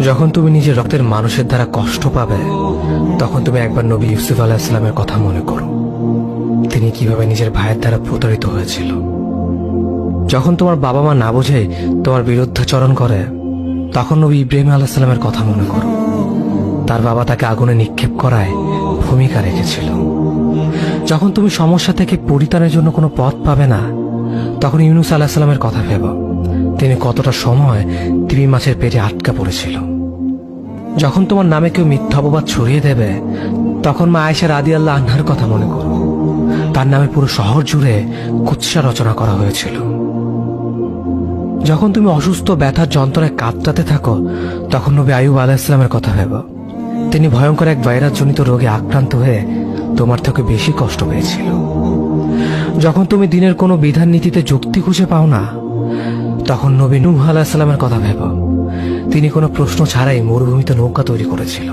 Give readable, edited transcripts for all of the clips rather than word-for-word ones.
যখন তুমি নিজের রক্তের মানুষের দ্বারা কষ্ট পাবে, তখন তুমি একবার নবী ইউসুফ আলাইহিস সালামের কথা মনে করো। তিনি কিভাবে নিজের ভাইয়ের দ্বারা প্রতারিত হয়েছিল। যখন তোমার বাবা মা না বুঝে তোমার বিরুদ্ধাচরণ করে, তখন নবী ইব্রাহিম আলাইহিস সালামের কথা মনে করো। তার বাবা তাকে আগুনে নিক্ষেপ করায় ভূমিকা রেখেছিল। যখন তুমি সমস্যা থেকে পরিত্রাণের জন্য কোনো পথ পাবে না, তখন ইউনুস আলাইহিস সালামের কথা ভেবো। তিনি কতটা সময় তিমি মাছের পেটে আটকা পড়েছিল। যখন তোমার নামে কেউ মিথ্যা অপবাদ ছড়িয়ে দেবে, তখন মা আয়েশা রাদিয়াল্লাহু আনহার কথা মনে করো। তার নামে পুরো শহর জুড়ে কুৎসা রচনা করা হয়েছিল। যখন তুমি অসুস্থ ব্যথার যন্ত্রণায় কাঁদতে থাকো, তখন নবী আইয়ুব আলাইহিস সালামের কথা ভেবো। তিনি ভয়ঙ্কর এক ভাইরাস জনিত রোগে আক্রান্ত হয়ে তোমার থেকে বেশি কষ্ট পেয়েছিল। যখন তুমি দিনের কোনো বিধান নীতিতে যুক্তি খুঁজে পাও না, তখন নবী নূহ আলাইহিস সালামের কথা ভেবো। তিনি কোনো প্রশ্ন ছাড়াই মরুভূমিতে নৌকা তৈরি করেছিল।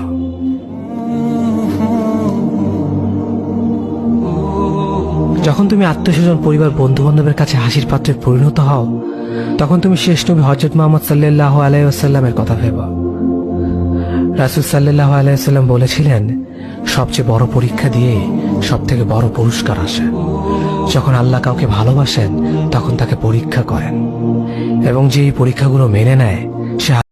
যখন তুমি আত্মীয়স্বজন, পরিবার, বন্ধু বান্ধবের কাছে হাসির পাত্রে পরিণত হও, তখন তুমি শেষ নবী হযরত মুহাম্মদ সাল্লাল্লাহু আলাইহি ওয়াসাল্লামের কথা ভেবো। রাসূল সাল্লাল্লাহু আলাইহি ওয়াসাল্লাম বলেছিলেন, সবচেয়ে বড় পরীক্ষা দিয়ে সবথেকে বড় পুরস্কার আসে। যখন আল্লাহ কাউকে ভালোবাসেন, তখন তাকে পরীক্ষা করেন, এবং যে এই পরীক্ষাগুলো মেনে নেয়, সে